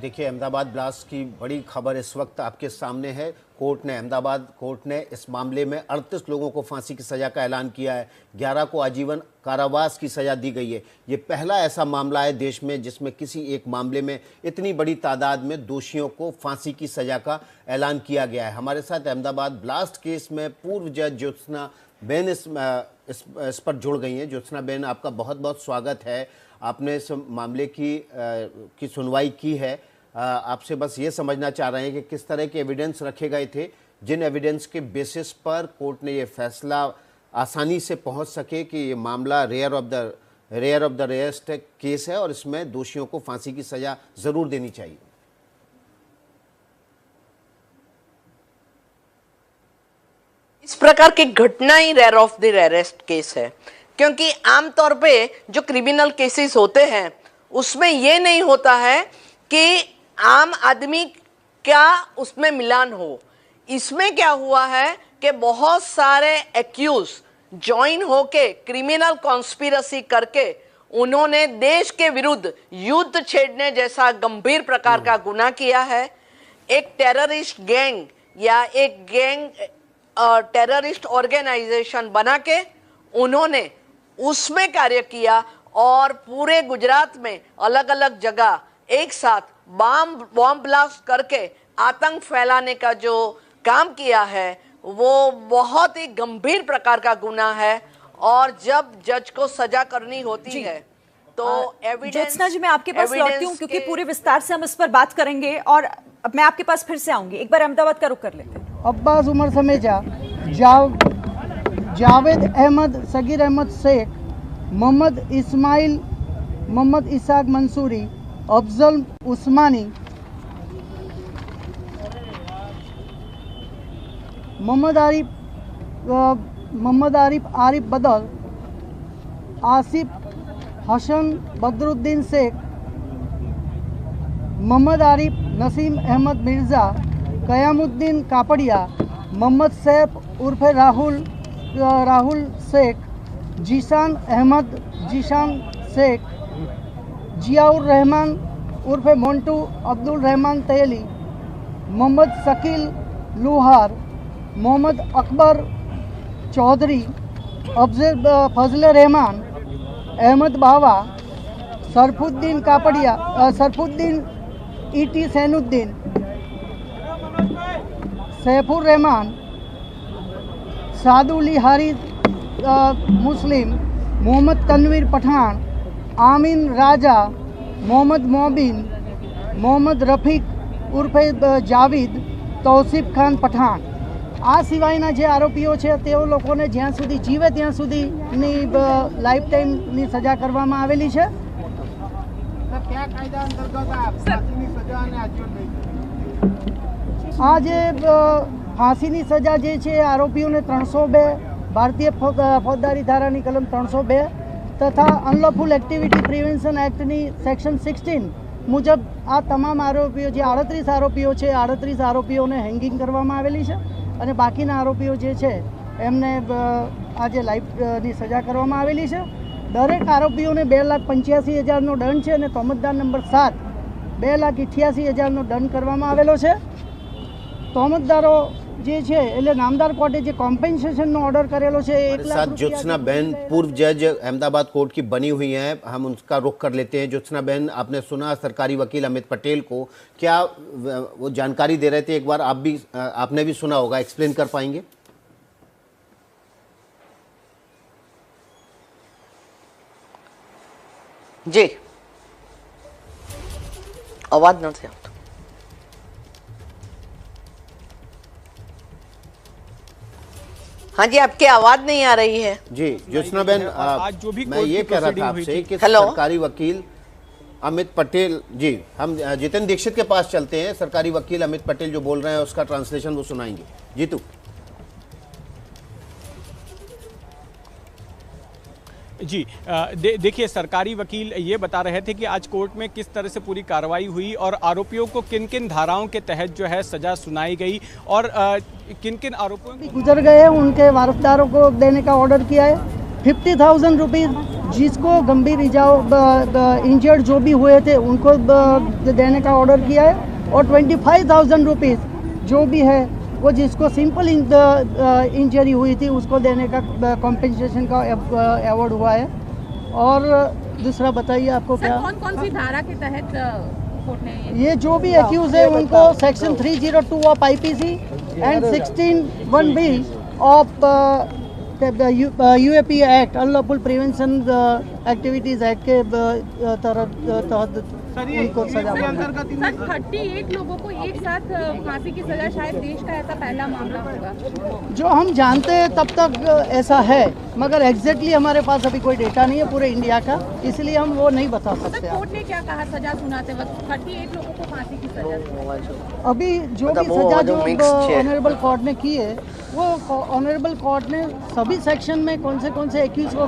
देखिए, अहमदाबाद ब्लास्ट की बड़ी खबर इस वक्त आपके सामने है। अहमदाबाद कोर्ट ने इस मामले में 38 लोगों को फांसी की सज़ा का ऐलान किया है। 11 को आजीवन कारावास की सज़ा दी गई है। ये पहला ऐसा मामला है देश में जिसमें किसी एक मामले में इतनी बड़ी तादाद में दोषियों को फांसी की सज़ा का ऐलान किया गया है। हमारे साथ अहमदाबाद ब्लास्ट केस में पूर्व जज ज्योत्सना बेन इस पर जुड़ गई हैं। ज्योत्सना बेन, आपका बहुत बहुत स्वागत है। आपने इस मामले की सुनवाई की है। आपसे बस ये समझना चाह रहे हैं कि किस तरह के एविडेंस रखे गए थे, जिन एविडेंस के बेसिस पर कोर्ट ने ये फैसला आसानी से पहुंच सके कि ये मामला rare of the rarest case है और इसमें दोषियों को फांसी की सज़ा ज़रूर देनी चाहिए। इस प्रकार की घटना ही rare of the rarest case है, क्योंकि आमतौर पे जो क्रिमिनल केसेस होते हैं उसमें ये नहीं होता है कि आम आदमी क्या उसमें मिलान हो। इसमें क्या हुआ है कि बहुत सारे एक्यूज ज्वाइन होके क्रिमिनल कॉन्स्पिरेसी करके उन्होंने देश के विरुद्ध युद्ध छेड़ने जैसा गंभीर प्रकार का गुनाह किया है। एक टेररिस्ट गैंग या एक गैंग टेररिस्ट ऑर्गेनाइजेशन बना के उन्होंने उसमें कार्य किया और पूरे गुजरात में अलग अलग जगह एक साथ बॉम्ब ब्लास्ट करके आतंक फैलाने का जो काम किया है वो बहुत ही गंभीर प्रकार का गुनाह है। और जब जज को सजा करनी होती है तो एविडेंस। ज्योत्सना जी, मैं आपके पास लौटती हूँ क्योंकि पूरे विस्तार से हम इस पर बात करेंगे और अब मैं आपके पास फिर से आऊंगी। एक बार अहमदाबाद का रुख कर लेते हैं। अब्बास उमर समेजा, जावेद अहमद, सगीर अहमद शेख, मोहम्मद इस्माइल, मोहम्मद इसाक मंसूरी, अफजल उस्मानी, मोहम्मद आरिफ बदल, आसिफ हसन बदरुद्दीन शेख, मोहम्मद आरिफ, नसीम अहमद मिर्ज़ा, कयामुद्दीन कापड़िया, मोहम्मद सैफ उर्फे राहुल शेख, जीशान अहमद जीशान शेख, जियाउर रहमान उर्फे मोन्टू अब्दुल रहमान तेली, मोहम्मद शकील लुहार, मोहम्मद अकबर चौधरी, फजल रहमान, अहमद बावा, सरफुद्दीन कापड़िया, सरफुद्दीन ईटी सैनुद्दीन, सैफुर रहमान, सादुली हारिस मुस्लिम, मोहम्मद तनवीर पठान, आमीन राजा, मोहम्मद मोबिन, मोहम्मद रफीक उर्फे जावेद, तौसीफ खान पठान। आ सिवायना जे आरोपीओ छे तेओ लोकोने ज्यां सुधी जीवे त्यां सुधीनी लाइफ टाइमनी सजा करवामां आवेली छे। क्या कायदा अंतर्गत फांसीनी सजा अने आजीवन आ जे फांसीनी सजा जे छे आरोपीओने 302 भारतीय फौजदारी धारानी कलम 302 तथा अनलॉफुल एक्टिविटी प्रिवेंशन एक्टनी सेक्शन 16 मुजब आ तमाम आरोपीओ जे 38 आरोपीओ छे 38 आरोपीओने हेंगिंग करवामां आवेली छे અને બાકીના આરોપીઓ જે છે એમને આજે લાઈફની સજા કરવામાં આવેલી છે। દરેક આરોપીઓને 2,85,000નો દંડ છે અને તોમતદાર નંબર 7 2,88,000નો દંડ કરવામાં આવેલો છે। તોમતદારો જે છે એટલે નામદાર કોર્ટે જે કોમ્પેન્सेशनનો ऑर्डर करेलो છે 1 लाख। ज्योत्सना बहन पूर्व जज अहमदाबाद कोर्ट की बनी हुई हैं, हम उनका रुख कर लेते हैं। ज्योत्सना बहन, आपने सुना सरकारी वकील अमित पटेल को, क्या वो जानकारी दे रहे थे? एक बार आपने भी सुना होगा, एक्सप्लेन कर पाएंगे? जी, आवाज नहीं आता। हाँ जी, आपकी आवाज नहीं आ रही है। जी ज्योत्सना बहन, आज जो भी मैं ये कह रहा था आपसे कि सरकारी वकील अमित पटेल जी, हम जितेंद्र दीक्षित के पास चलते हैं। सरकारी वकील अमित पटेल जो बोल रहे हैं उसका ट्रांसलेशन वो सुनाएंगे। जीतू जी, देखिए, सरकारी वकील ये बता रहे थे कि आज कोर्ट में किस तरह से पूरी कार्रवाई हुई और आरोपियों को किन किन धाराओं के तहत जो है सजा सुनाई गई और किन किन आरोपियों गुजर गए उनके वारसदारों को देने का ऑर्डर किया है। 50,000 रुपीज़ जिसको गंभीर इंजर्ड जो भी हुए थे उनको देने का ऑर्डर किया है, और 25,000 रुपीज़ जो भी है वो जिसको सिंपल इंजरी हुई थी उसको देने का कॉम्पेंसेशन का अवार्ड हुआ है। और दूसरा बताइए आपको क्या कौन कौन सी धारा के तहत कोर्ट ने ये जो भी एक्यूज है उनको section 302 of IPC and 16(1)(b of UAP act, unlawful prevention activities act के तहत उनको सजा मिली। सर 38 लोगों को एक साथ फांसी की सजा शायद देश का ऐसा पहला मामला होगा। जो हम जानते हैं तब तक ऐसा है, मगर एग्जैक्टली हमारे पास अभी कोई डेटा नहीं है पूरे इंडिया का, इसलिए हम वो नहीं बता सकते। कोर्ट ने क्या कहा सजा सुनाते वक्त? 38 लोगों को फांसी की सजा। अभी जो भी सजा जो ऑनरेबल कोर्ट ने की है वो ऑनरेबल कोर्ट ने सभी सेक्शन में कौन से एक्यूज को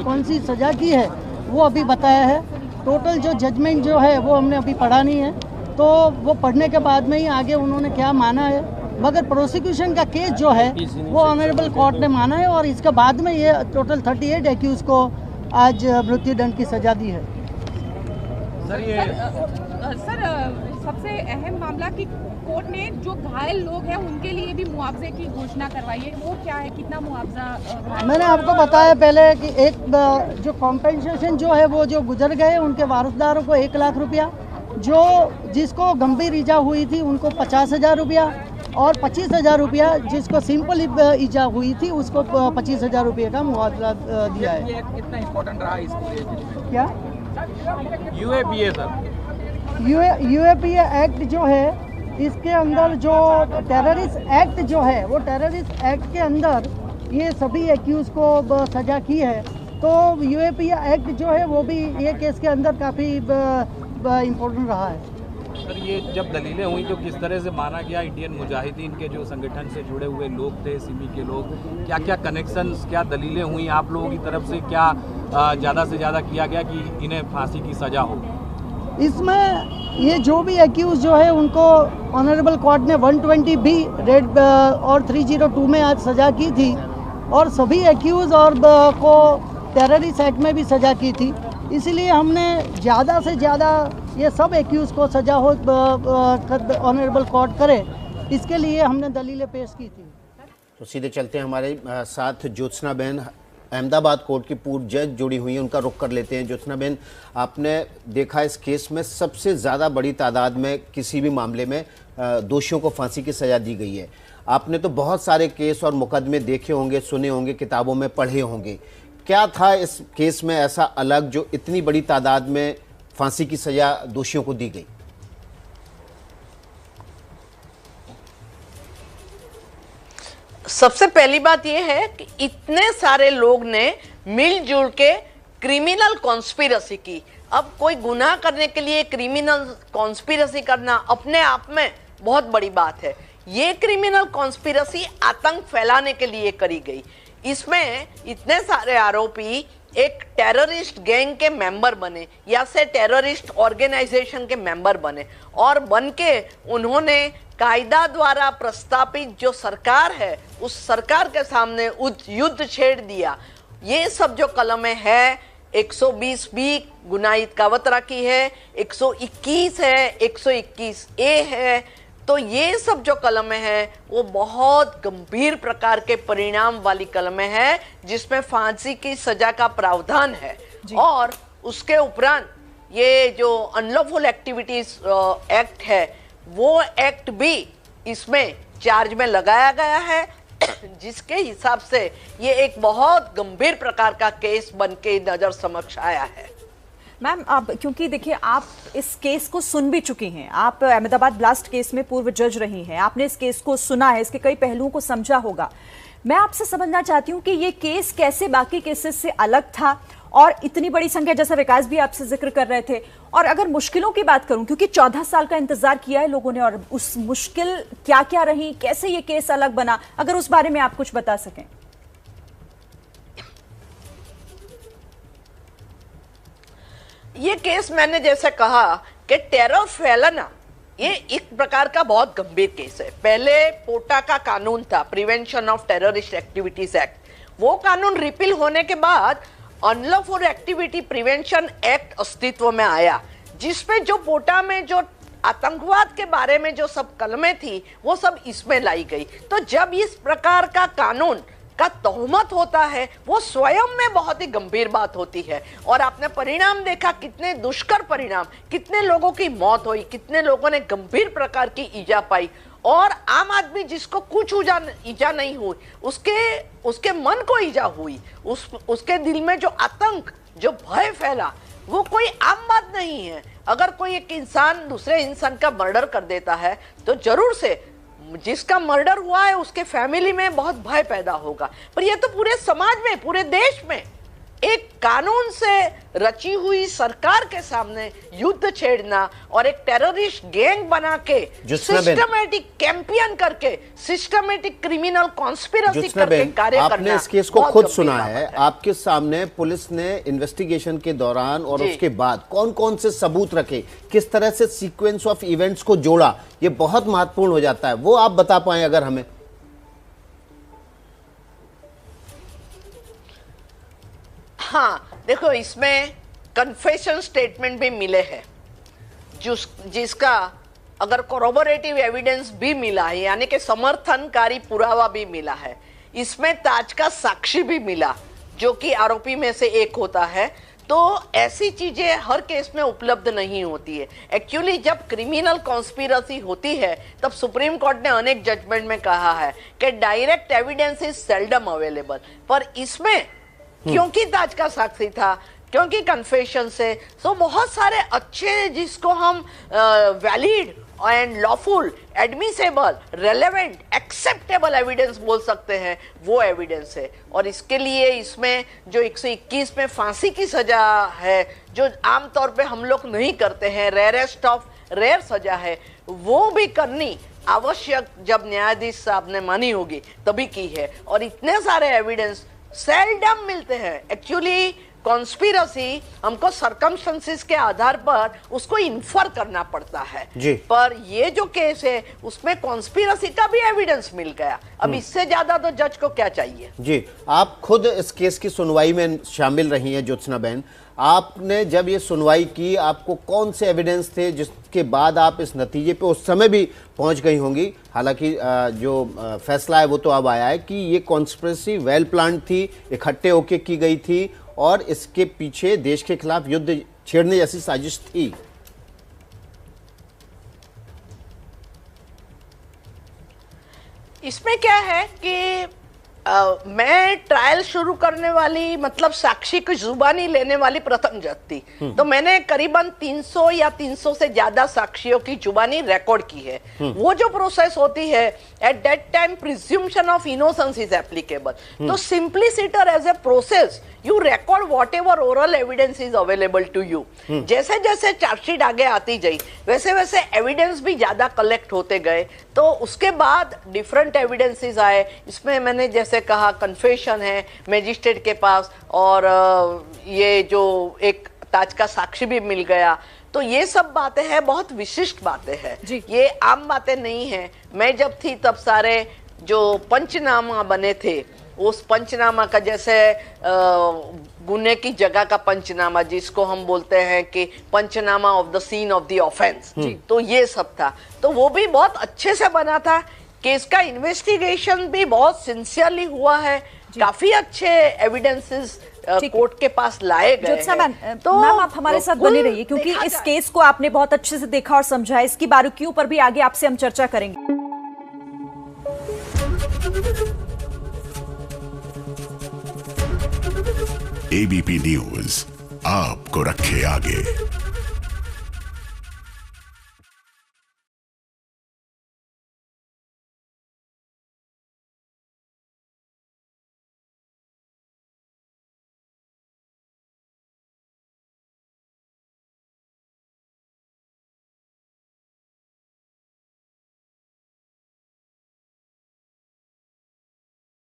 कौन सी सजा की है वो अभी बताया है। टोटल जो जजमेंट जो है वो हमने अभी पढ़ा नहीं है, तो वो पढ़ने के बाद में ही आगे उन्होंने क्या माना है, मगर प्रोसिक्यूशन का केस जो है वो ऑनरेबल कोर्ट ने माना है, और इसके बाद में ये टोटल 38 एक्यूज को आज मृत्युदंड की सजा दी है। सर सबसे अहम मामला कि कोर्ट ने जो घायल लोग हैं उनके लिए भी मुआवजे की घोषणा करवाई है, वो क्या है, कितना मुआवजा? मैंने आपको बताया पहले कि एक जो कॉम्पेंसेशन जो है वो जो गुजर गए उनके वारसदारों को 1 लाख रुपया, जो जिसको गंभीर ईजा हुई थी उनको 50,000 रुपया, और 25,000 रुपया जिसको सिंपल ईजा हुई थी उसको 25,000 रुपये का मुआवजा दिया है। ये कितना इम्पोर्टेंट रहा इस पूरे क्या यूएपीए सर? यूएपीए एक्ट जो है इसके अंदर जो टेररिस्ट एक्ट जो है वो टेररिस्ट एक्ट के अंदर ये सभी एक्यूज को सजा की है, तो यूएपीए एक्ट जो है वो भी ये केस के अंदर काफ़ी इम्पोर्टेंट रहा है। सर ये जब दलीलें हुई तो किस तरह से माना गया इंडियन मुजाहिदीन के जो संगठन से जुड़े हुए लोग थे, सिमी के लोग, क्या क्या कनेक्शंस, क्या दलीलें हुई आप लोगों की तरफ से, क्या ज़्यादा से ज़्यादा किया गया कि इन्हें फांसी की सज़ा हो? इसमें ये जो भी एक्यूज जो है उनको ऑनरेबल कोर्ट ने 120B रेड और 302 में आज सजा की थी, और सभी एक्यूज और को टेररिस्ट एक्ट में भी सजा की थी, इसलिए हमने ज़्यादा से ज़्यादा ये सब एक्यूज को सजा हो ऑनरेबल कोर्ट करे, इसके लिए हमने दलीलें पेश की थी। तो सीधे चलते हैं हमारे साथ ज्योत्सना बहन, अहमदाबाद कोर्ट की पूर्व जज जुड़ी हुई हैं, उनका रुख कर लेते हैं। ज्योत्सना बहन, आपने देखा इस केस में सबसे ज़्यादा बड़ी तादाद में किसी भी मामले में दोषियों को फांसी की सज़ा दी गई है। आपने तो बहुत सारे केस और मुकदमे देखे होंगे, सुने होंगे, किताबों में पढ़े होंगे, क्या था इस केस में ऐसा अलग जो इतनी बड़ी तादाद में फांसी की सज़ा दोषियों को दी गई? सबसे पहली बात यह है कि इतने सारे लोग ने मिलजुल के क्रिमिनल कॉन्स्पिरसी की। अब कोई गुनाह करने के लिए क्रिमिनल कॉन्स्पिरसी करना अपने आप में बहुत बड़ी बात है। ये क्रिमिनल कॉन्स्पिरसी आतंक फैलाने के लिए करी गई। इसमें इतने सारे आरोपी एक टेररिस्ट गैंग के मेंबर बने या से टेररिस्ट ऑर्गेनाइजेशन के मेंबर बने, और बन के उन्होंने कायदा द्वारा प्रस्तापित जो सरकार है उस सरकार के सामने युद्ध छेड़ दिया। ये सब जो कलमें है 120B गुनाहित कावतरा की है, 121 है, 121A है, तो ये सब जो कलमें हैं वो बहुत गंभीर प्रकार के परिणाम वाली कलमें हैं जिसमें फांसी की सजा का प्रावधान है। और उसके उपरांत ये जो अनलॉफुल एक्टिविटीज एक्ट है वो एक्ट भी इसमें चार्ज में लगाया गया है, जिसके हिसाब से ये एक बहुत गंभीर प्रकार का केस बन के नजर समक्ष आया है। मैम, अब क्योंकि देखिए आप इस केस को सुन भी चुकी हैं, आप अहमदाबाद ब्लास्ट केस में पूर्व जज रही हैं, आपने इस केस को सुना है, इसके कई पहलुओं को समझा होगा। मैं आपसे समझना चाहती हूँ कि ये केस कैसे बाकी केसेस से अलग था, और इतनी बड़ी संख्या, जैसा विकास भी आपसे जिक्र कर रहे थे, और अगर मुश्किलों की बात करूं, क्योंकि 14 साल का इंतजार किया है लोगों ने, और उस मुश्किल क्या क्या रही, कैसे ये केस अलग बना, अगर उस बारे में आप कुछ बता सकें। ये केस मैंने जैसे कहा कि टेरर फैलाना ये एक प्रकार का बहुत गंभीर केस है। पहले पोटा का कानून था, prevention of terrorist activities act, वो कानून रिपील होने के बाद अनलॉफुल एक्टिविटी प्रिवेंशन एक्ट अस्तित्व में आया, जिसमें जो पोटा में जो आतंकवाद के बारे में जो सब कलमें थी वो सब इसमें लाई गई। तो जब इस प्रकार का कानून का तोहमत होता है वो स्वयं में बहुत ही गंभीर बात होती है। और आपने परिणाम देखा, कितने दुष्कर परिणाम, कितने लोगों की मौत हुई, कितने लोगों ने गंभीर प्रकार की ईजा पाई। और आम आदमी जिसको कुछ ईजा नहीं हुई, उसके मन को ईजा हुई, उसके दिल में जो आतंक, जो भय फैला, वो कोई आम बात नहीं है। अगर कोई एक इंसान दूसरे इंसान का मर्डर कर देता है तो जरूर से जिसका मर्डर हुआ है उसके फैमिली में बहुत भय पैदा होगा। पर यह तो पूरे समाज में, पूरे देश में एक कानून से रची हुई सरकार के सामने युद्ध छेड़ना और एक टेररिस्ट गैंग बना के सिस्टमैटिक कैंपेन करके सिस्टमैटिक क्रिमिनल कॉन्स्पिरेसी करके कार्य करना। आपने इस केस को खुद सुना है, आपके सामने पुलिस ने इन्वेस्टिगेशन के दौरान और उसके बाद कौन कौन से सबूत रखे, किस तरह से सीक्वेंस ऑफ इवेंट्स को जोड़ा, ये बहुत महत्वपूर्ण हो जाता है। वो आप बता पाए अगर हमें। हाँ, देखो इसमें कन्फेशन स्टेटमेंट भी मिले हैं, जिसका अगर कोरोबोरेटिव एविडेंस भी मिला है, यानी कि समर्थनकारी पुरावा भी मिला है। इसमें ताज का साक्षी भी मिला जो कि आरोपी में से एक होता है। तो ऐसी चीजें हर केस में उपलब्ध नहीं होती है। एक्चुअली जब क्रिमिनल कॉन्स्पिरेसी होती है तब सुप्रीम कोर्ट ने अनेक जजमेंट में कहा है कि direct evidence is seldom available. पर इसमें क्योंकि ताज का साक्षी था, क्योंकि कन्फेशन से, सो बहुत सारे अच्छे जिसको हम valid and lawful, admissible, relevant, acceptable evidence बोल सकते हैं, वो एविडेंस है। और इसके लिए इसमें जो 121 में फांसी की सजा है, जो आमतौर पे हम लोग नहीं करते हैं, रेयरेस्ट ऑफ रेयर सजा है, वो भी करनी आवश्यक जब न्यायाधीश साहब ने मानी होगी तभी की है। और इतने सारे एविडेंस सेल्डम मिलते हैं। एक्चुअली कॉन्स्पिरेसी हमको सर्कमस्टेंसेस के आधार पर उसको इन्फर करना पड़ता है जी। पर ये जो केस है उसमें कॉन्स्पिरेसी का भी एविडेंस मिल गया। अब इससे ज्यादा तो जज को क्या चाहिए जी। आप खुद इस केस की सुनवाई में शामिल रही हैं ज्योत्सना बहन, आपने जब ये सुनवाई की आपको कौन से एविडेंस थे जिसके बाद आप इस नतीजे पे उस समय भी पहुंच गई होंगी? हालांकि जो फैसला है वो तो अब आया है कि ये कॉन्स्पिरेसी वेल प्लान्ड थी, इकट्ठे होके की गई थी और इसके पीछे देश के खिलाफ युद्ध छेड़ने जैसी साजिश थी। इसमें क्या है कि मैं ट्रायल शुरू करने वाली, मतलब साक्षी की जुबानी लेने वाली प्रथम जज थी। तो मैंने करीबन 300 या 300 से ज्यादा साक्षियों की जुबानी रिकॉर्ड की है। वो जो प्रोसेस होती है, at that time presumption of innocence is applicable. तो simpliciter as a process you record whatever oral evidence is available to you. जैसे जैसे चार्जशीट आगे आती गई वैसे वैसे एविडेंस भी ज्यादा कलेक्ट होते गए। तो उसके बाद डिफरेंट एविडेंसेस आए। इसमें मैंने जैसे कहा कन्फेशन है मैजिस्ट्रेट के पास, और ये जो एक ताज का साक्षी भी मिल गया। तो ये सब बातें हैं, बहुत विशिष्ट बातें हैं, ये आम बातें नहीं है। मैं जब थी तब सारे जो पंचनामा बने थे, उस पंचनामा का जैसे गुने की जगह का पंचनामा, जिसको हम बोलते हैं कि panchnama of the scene of the offence, तो ये सब था। तो वो भी बहुत अच्छे से बना था। केस का इन्वेस्टिगेशन भी बहुत सिंसियरली हुआ है। काफी अच्छे एविडेंसेस कोर्ट के पास लाए गए हैं। तो मैम आप हमारे साथ बने रहिए, क्योंकि इस केस को आपने बहुत अच्छे से देखा और समझा है। इसकी बारीकियों पर भी आगे आपसे हम चर्चा करेंगे। एबीपी न्यूज आपको रखे आगे।